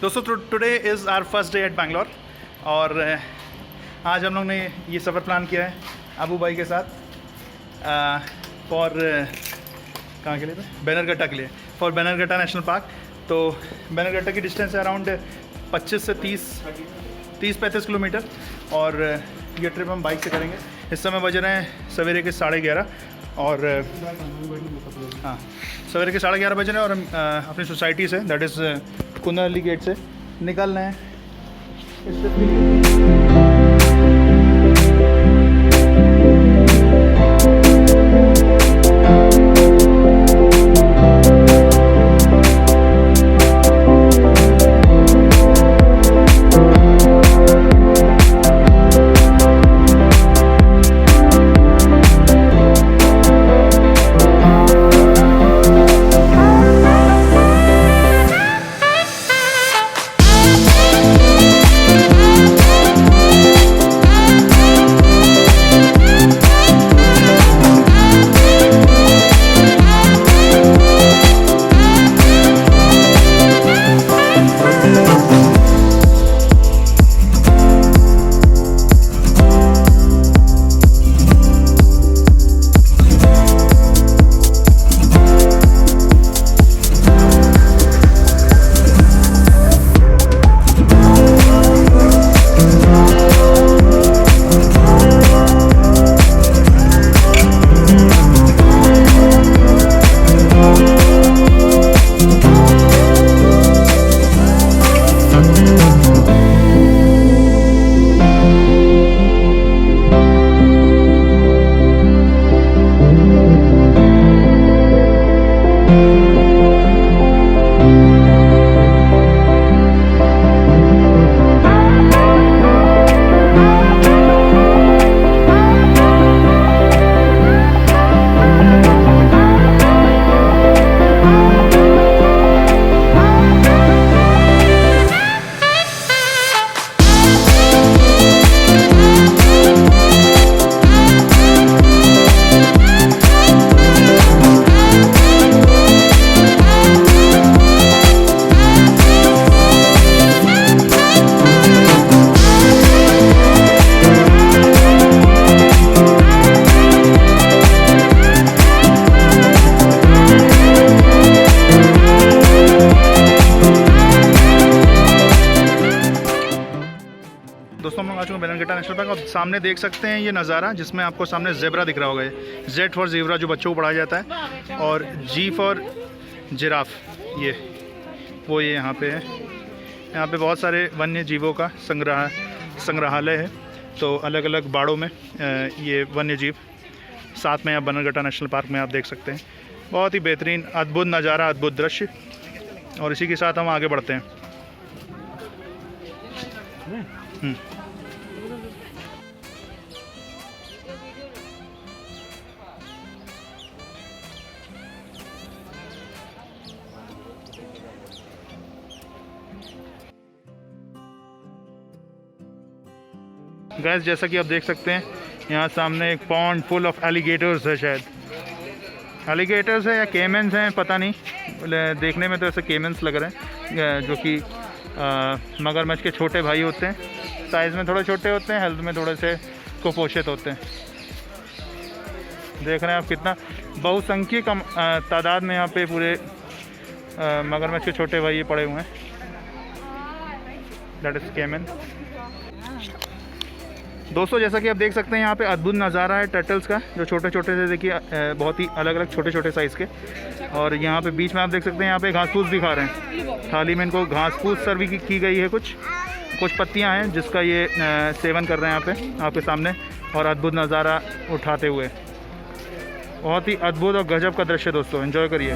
दोस्तों today is our first day at Bangalore और आज हम लोग ने ये सफ़र प्लान किया है अबू भाई के साथ फॉर कहाँ के लिए थे, बैनरघट्टा के लिए, फॉर बैनरघट्टा नेशनल पार्क। तो बैनरघट्टा की डिस्टेंस है अराउंड 25 से 30-35 किलोमीटर और ये ट्रिप हम बाइक से करेंगे। इस समय बज रहे हैं सवेरे के 11:30 और हाँ सवेरे के 11:30 बज रहे हैं और हम अपनी society say that is कुंदरली gate से निकल रहे हैं इस ट्रिप के लिए। दोस्तों हम लोग आ चुके हैं बैनरघट्टा नेशनल पार्क और सामने देख सकते हैं ये नज़ारा जिसमें आपको सामने ज़ेब्रा दिख रहा होगा। ये जेड फॉर ज़ेब्रा जो बच्चों को पढ़ाया जाता है और जी फॉर जिराफ ये यहाँ पे है। यहाँ पे बहुत सारे वन्य जीवों का संग्रहालय है। तो अलग अलग बाड़ों में ये वन्य जीव साथ में आप बैनरघट्टा नेशनल पार्क में आप देख सकते हैं। बहुत ही बेहतरीन अद्भुत नज़ारा, अद्भुत दृश्य। और इसी के साथ हम आगे बढ़ते हैं। गैस जैसा कि आप देख सकते हैं यहाँ सामने एक पॉन्ड फुल ऑफ एलिगेटर्स है। शायद एलिगेटर्स है या केमेंस हैं, पता नहीं। देखने में तो ऐसे केमेंस लग रहे हैं जो कि मगरमच्छ के छोटे भाई होते हैं। साइज़ में थोड़े छोटे होते हैं, हेल्थ में थोड़े से कुपोषित होते हैं। देख रहे हैं आप कितना बहुसंख्यक तादाद में यहाँ पे पूरे मगरमच्छ के छोटे भाई पड़े हुए हैं। दैट इज़ केमन। दोस्तों जैसा कि आप देख सकते हैं यहाँ पे अद्भुत नज़ारा है टर्टल्स का, जो छोटे छोटे से देखिए बहुत ही अलग अलग छोटे छोटे साइज़ के। और यहाँ पे बीच में आप देख सकते हैं यहाँ पे घास फूस भी खा रहे हैं। थाली में इनको घास फूस सर्व की गई है। कुछ पत्तियाँ हैं जिसका ये सेवन कर रहे हैं यहाँ पे आपके सामने और अद्भुत नज़ारा उठाते हुए। बहुत ही अद्भुत और गजब का दृश्य दोस्तों, एंजॉय करिए।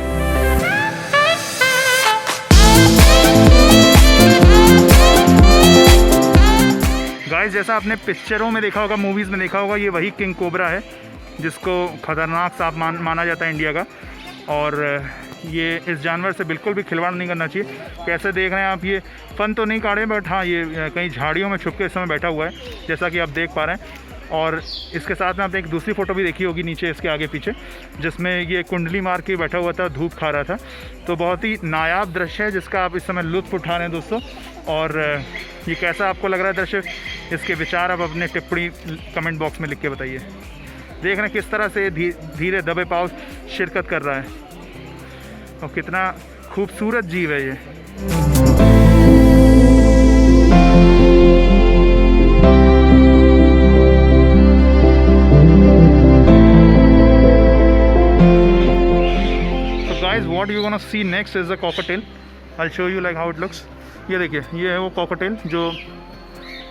गाइस जैसा आपने पिक्चरों में देखा होगा, मूवीज़ में देखा होगा, ये वही किंग कोबरा है जिसको खतरनाक सांप माना जाता है इंडिया का। और ये इस जानवर से बिल्कुल भी खिलवाड़ नहीं करना चाहिए। कैसे देख रहे हैं आप, ये फन तो नहीं काढ़े बट हाँ ये कहीं झाड़ियों में छुप के इस समय बैठा हुआ है जैसा कि आप देख पा रहे हैं। और इसके साथ में आपने एक दूसरी फ़ोटो भी देखी होगी नीचे इसके आगे पीछे, जिसमें ये कुंडली मार के बैठा हुआ था, धूप खा रहा था। तो बहुत ही नायाब दृश्य है जिसका आप इस समय लुत्फ़ उठा रहे हैं दोस्तों। और ये कैसा आपको लग रहा है दृश्य, इसके विचार आप अपने टिप्पणी कमेंट बॉक्स में लिख के बताइए। देख रहे हैं किस तरह से धीरे दबे पाँव शिरकत कर रहा है और कितना खूबसूरत जीव है ये। What you gonna see next is a cockatiel. I'll show you like how it looks. ये देखिए, ये है वो cockatiel जो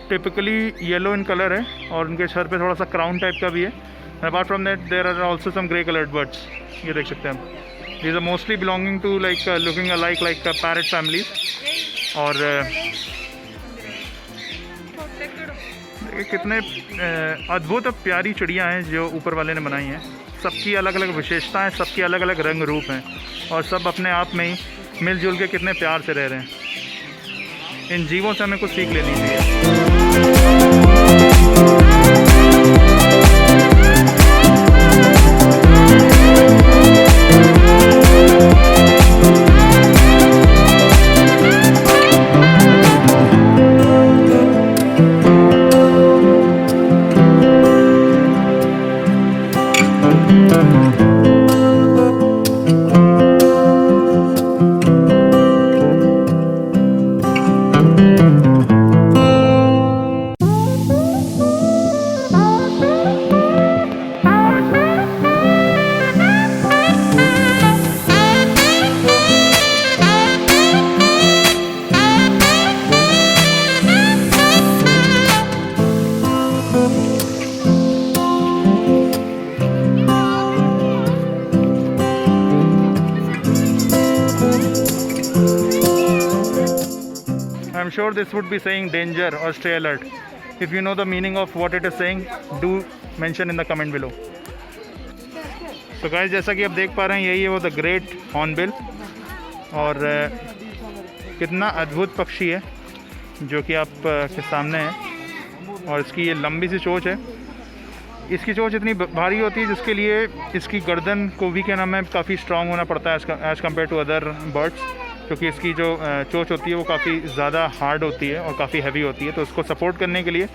टिपिकली येलो इन कलर है और उनके सर पे थोड़ा सा क्राउन टाइप का भी है। Apart from that there are also some grey coloured birds. ये देख सकते हैं हम। These are mostly belonging to like looking alike like parrot families। और कितने अद्भुत और प्यारी चिड़ियाँ हैं जो ऊपर वाले ने बनाई हैं। सबकी अलग अलग विशेषताएं, सबकी अलग अलग रंग रूप हैं और सब अपने आप में ही मिलजुल के कितने प्यार से रह रहे हैं। इन जीवों से हमें कुछ सीख लेनी चाहिए। I'm sure this would be saying danger or stay alert. If you know the meaning of what it is saying, do mention in the comment below. So guys, जैसा कि आप देख पा रहे हैं, यही है वो द ग्रेट हॉर्नबिल। और कितना अद्भुत पक्षी है जो कि आप के सामने है। और इसकी ये लंबी सी चोंच है। इसकी चोंच इतनी भारी होती है जिसके लिए इसकी गर्दन को भी क्या नाम है काफ़ी स्ट्रांग होना पड़ता है as compare to other birds, क्योंकि इसकी जो चोंच होती है वो काफ़ी ज़्यादा हार्ड होती है और काफ़ी हैवी होती है। तो उसको सपोर्ट करने के लिए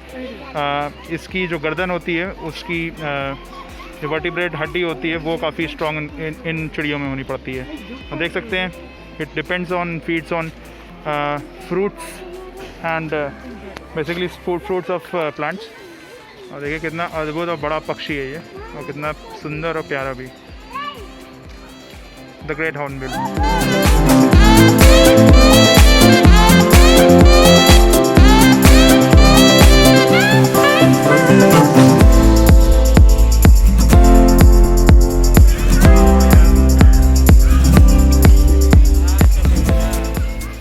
इसकी जो गर्दन होती है उसकी जो वर्टिब्रेट हड्डी होती है वो काफ़ी स्ट्रॉन्ग इन चिड़ियों में होनी पड़ती है। और देख सकते हैं it depends on feeds on fruits and basically fruits of plants. और देखिए कितना अद्भुत और बड़ा पक्षी है ये और कितना सुंदर और प्यारा भी, the great hornbill.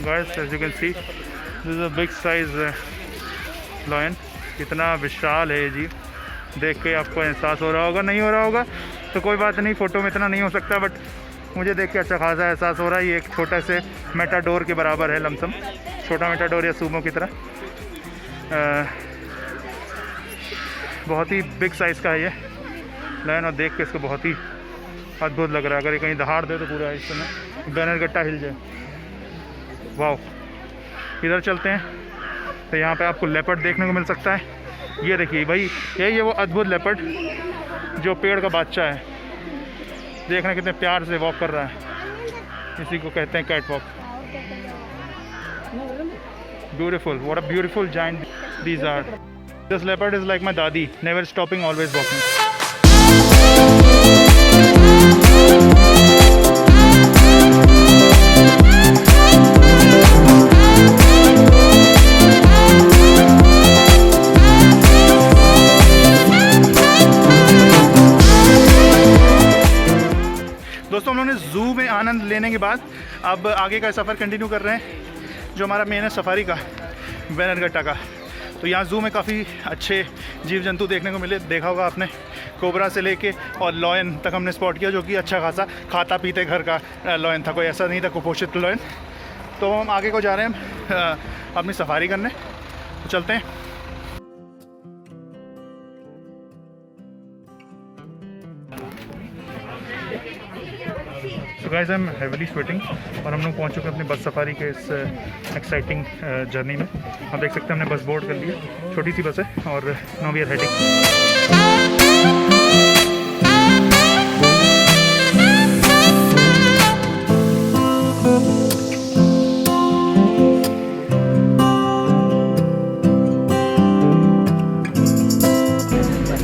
Guys, as you can see, this is a big size lion। कितना विशाल है ये जी, देख के आपको एहसास हो रहा होगा, नहीं हो रहा होगा तो कोई बात नहीं, फ़ोटो में इतना नहीं हो सकता, बट मुझे देख के अच्छा खासा एहसास हो रहा है। ये एक छोटे से मेटाडोर के बराबर है लमसम, छोटा मेटाडोर या सूमो की तरह। बहुत ही बिग साइज़ का है ये लायन और देख के इसको बहुत ही अद्भुत लग रहा है। अगर ये कहीं दहाड़ दे तो पूरा इस समय बैनर गट्टा हिल जाए। वाह, इधर चलते हैं तो यहाँ पे आपको लेपर्ड देखने को मिल सकता है। ये देखिए भाई, यही है वो अद्भुत लेपर्ड जो पेड़ का बादशाह है। देखना कितने प्यार से वॉक कर रहा है, इसी को कहते हैं cat walk. Beautiful, what a beautiful giant these are. This leopard is like my दादी, नेवर स्टॉपिंग, ऑलवेज वॉकिंग। दोस्तों, हम लोगों ने ज़ू में आनंद लेने के बाद अब आगे का सफ़र कंटिन्यू कर रहे हैं जो हमारा मेन है सफारी का, बैनरघट्टा का। तो यहाँ ज़ू में काफ़ी अच्छे जीव जंतु देखने को मिले। देखा होगा आपने, कोबरा से लेके और लॉयन तक हमने स्पॉट किया, जो कि अच्छा खासा खाता पीते घर का लॉयन था, कोई ऐसा नहीं था कुपोषित लॉयन। तो हम आगे को जा रहे हैं अपनी सफारी करने, तो चलते हैं। Guys I am heavily sweating और हम लोग पहुँच चुके हैं अपनी बस सफारी के इस एक्साइटिंग जर्नी में। आप देख सकते हैं हमने बस बोर्ड कर ली है, छोटी सी बस है और नाउ वी आर हेडिंग।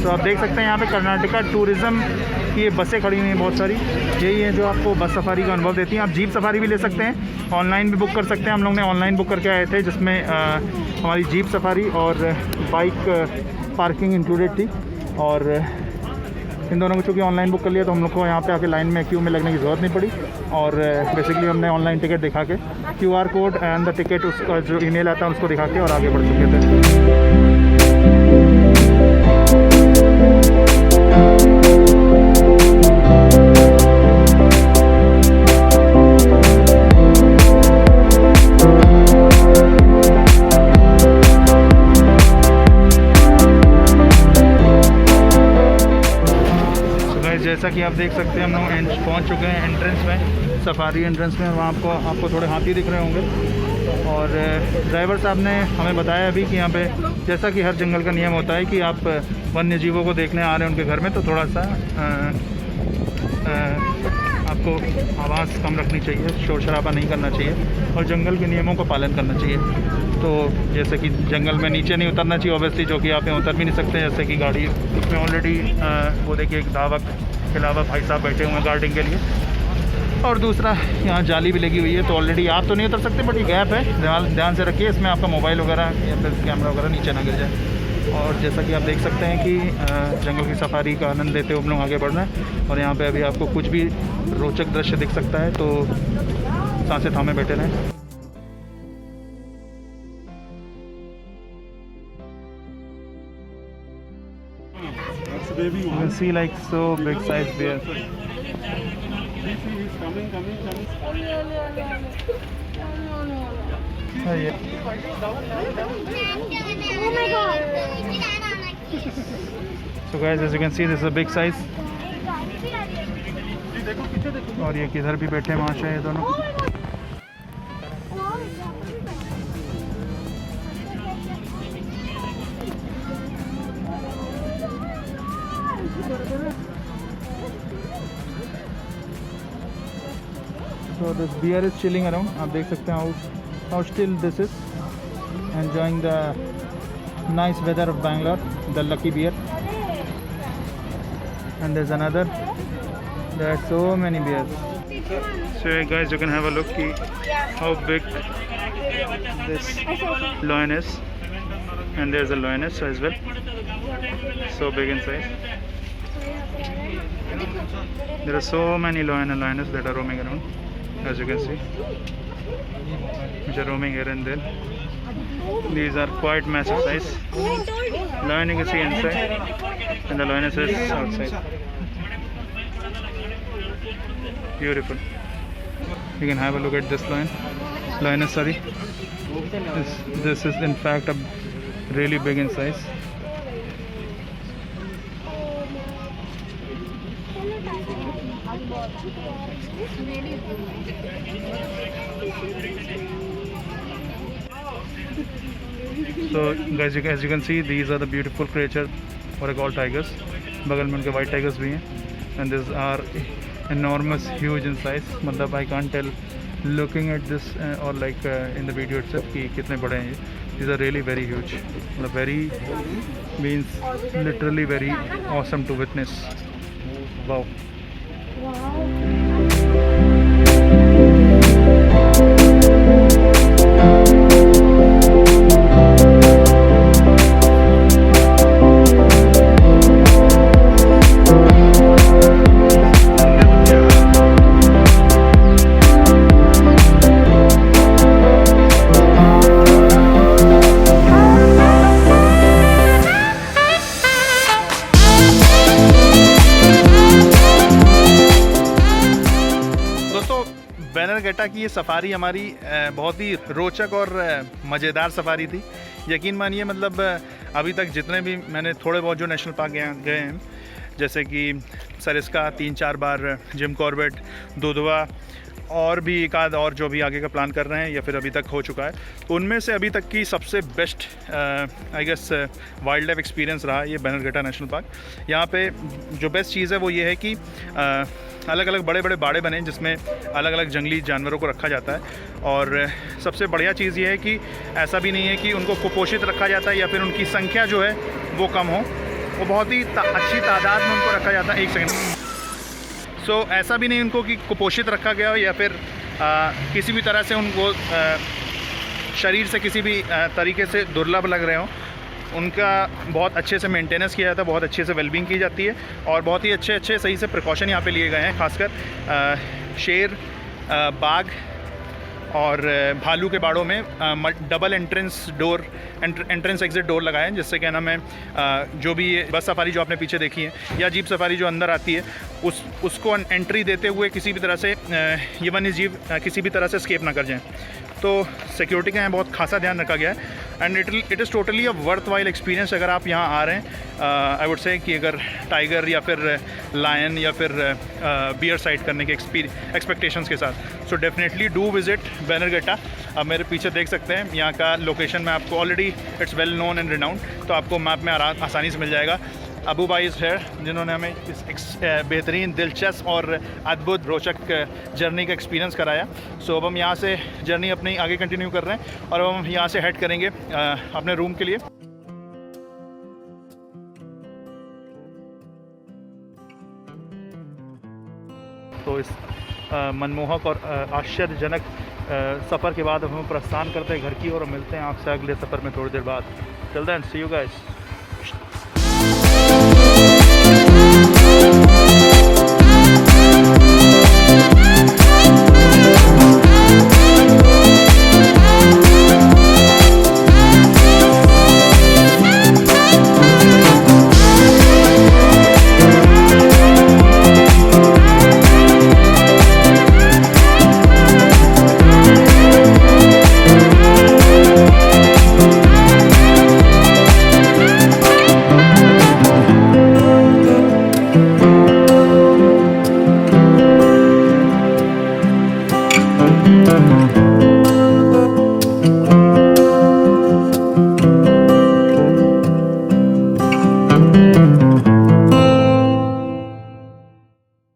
तो आप देख सकते हैं यहाँ पे कर्नाटका टूरिज़्म की ये बसें खड़ी हुई हैं बहुत सारी। यही है जो आपको बस सफारी का अनुभव देती हैं। आप जीप सफारी भी ले सकते हैं, ऑनलाइन भी बुक कर सकते हैं। हम लोग ने ऑनलाइन बुक करके आए थे जिसमें हमारी जीप सफारी और बाइक पार्किंग इंक्लूडेड थी। और इन दोनों को चूँकि ऑनलाइन बुक कर लिया तो हम लोग को यहाँ पे आके लाइन में क्यू में लगने की ज़रूरत नहीं पड़ी। और बेसिकली हमने ऑनलाइन टिकट दिखा के QR code and the ticket उसका जो ईमेल आता है उसको दिखा के और आगे बढ़ चुके थे। जैसा कि आप देख सकते हैं हम लोग पहुंच चुके हैं एंट्रेंस में, सफारी एंट्रेंस में। वहाँ आपको थोड़े हाथी दिख रहे होंगे। और ड्राइवर साहब ने हमें बताया अभी कि यहाँ पे जैसा कि हर जंगल का नियम होता है कि आप वन्य जीवों को देखने आ रहे हैं उनके घर में, तो थोड़ा सा आपको आवाज़ कम रखनी चाहिए, शोर शराबा नहीं करना चाहिए और जंगल के नियमों का पालन करना चाहिए। तो जैसे कि जंगल में नीचे नहीं उतरना चाहिए ऑब्वियसली, जो कि आप यहाँ उतर भी नहीं सकते। जैसे कि गाड़ी में ऑलरेडी वो देखिए एक धावक के अलावा भाई साहब बैठे हुए हैं गार्डिंग के लिए। और दूसरा यहाँ जाली भी लगी हुई है, तो ऑलरेडी आप तो नहीं उतर सकते बट ये गैप है, ध्यान से रखिए इसमें आपका मोबाइल वगैरह या फिर कैमरा वगैरह नीचे ना गिर जाए। और जैसा कि आप देख सकते हैं कि जंगल की सफारी का आनंद लेते हुए हम लोग आगे बढ़ रहे हैं। और यहाँ पे अभी आपको कुछ भी रोचक दृश्य दिख सकता है, तो सांसें थामे बैठे रहें। You can see like so big size bear. Oh yeah. Oh my god. So guys, as you can see, this is a big size. और ये किधर भी बैठे माशा है दोनों। So this bear is chilling around. आप देख सकते हैं how still this is, enjoying the nice weather of Bangalore, the lucky bear. And there's another. There are so many bears. So yeah, guys, you can have a look how big this lion is, and there's a lioness as well. So big in size. There are so many lion and lioness that are roaming around, as you can see, which are roaming here and there. These are quite massive size. Lion you can see inside, and the lioness is outside. Beautiful. You can have a look at this lioness. Sorry, this is in fact a really big in size. So guys, as you can see, these are the beautiful creatures, what I call tigers. बगल में उनके white tigers भी हैं, and these are enormous, huge in size. मतलब I can't tell looking at this or like in the video itself कि कितने बड़े हैं ये. These are really very huge. मतलब very means literally very awesome to witness. Wow. Bannerghatta की ये Safari हमारी बहुत ही रोचक और मज़ेदार सफ़ारी थी। यकीन मानिए, मतलब अभी तक जितने भी मैंने थोड़े बहुत जो नेशनल पार्क गए हैं, जैसे कि सरिस्का 3-4 बार, जिम कॉर्बेट, दुधवा और भी एक आध और जो भी आगे का प्लान कर रहे हैं या फिर अभी तक हो चुका है। तो उनमें से अभी तक की सबसे best I guess wild life experience रहा ये बैनरघट्टा नेशनल पार्क। यहाँ पे जो बेस्ट चीज़ है वो ये है कि अलग अलग बड़े बड़े बाड़े बने जिसमें अलग अलग जंगली जानवरों को रखा जाता है। और सबसे बढ़िया चीज़ ये है कि ऐसा भी नहीं है कि उनको कुपोषित रखा जाता है या फिर उनकी संख्या जो है वो कम हो, वो बहुत ही अच्छी तादाद में उनको रखा जाता है। एक सेकेंड। सो ऐसा भी नहीं उनको कि कुपोषित रखा गया हो या फिर किसी भी तरह से उनको शरीर से किसी भी तरीके से दुर्लभ लग रहे हों। उनका बहुत अच्छे से मेंटेनेंस किया जाता है, बहुत अच्छे से वेलबींग की जाती है और बहुत ही अच्छे सही से प्रिकॉशन यहाँ पे लिए गए हैं। खासकर शेर, बाघ और भालू के बाड़ों में डबल एंट्रेंस एग्जिट डोर लगाए हैं, जिससे क्या नाम है जो भी बस सफारी जो आपने पीछे देखी है या जीप सफारी जो अंदर आती है उसको एंट्री देते हुए किसी भी तरह से ये वन्य जीव किसी भी तरह से स्केप ना कर जाएं। तो सिक्योरिटी का यहाँ बहुत खासा ध्यान रखा गया है and it is totally a worth while experience. अगर आप यहाँ आ रहे हैं आई वुड से कि अगर टाइगर या फिर लायन या फिर बियर साइट करने के एक्सपेक्टेशंस के साथ, so definitely do visit Bannerghatta. आप मेरे पीछे देख सकते हैं यहाँ का लोकेशन में आपको already it's well known and renowned, तो आपको मैप में आसानी से मिल जाएगा। अबू भाई इज़ हियर जिन्होंने हमें इस बेहतरीन, दिलचस्प और अद्भुत रोचक जर्नी का एक्सपीरियंस कराया। सो अब हम यहाँ से जर्नी अपनी आगे कंटिन्यू कर रहे हैं और अब हम यहाँ से हेड करेंगे अपने रूम के लिए। तो इस मनमोहक और आश्चर्यजनक सफ़र के बाद हम प्रस्थान करते हैं घर की ओर और मिलते हैं आपसे अगले सफ़र में थोड़ी देर बाद। Till then see you guys.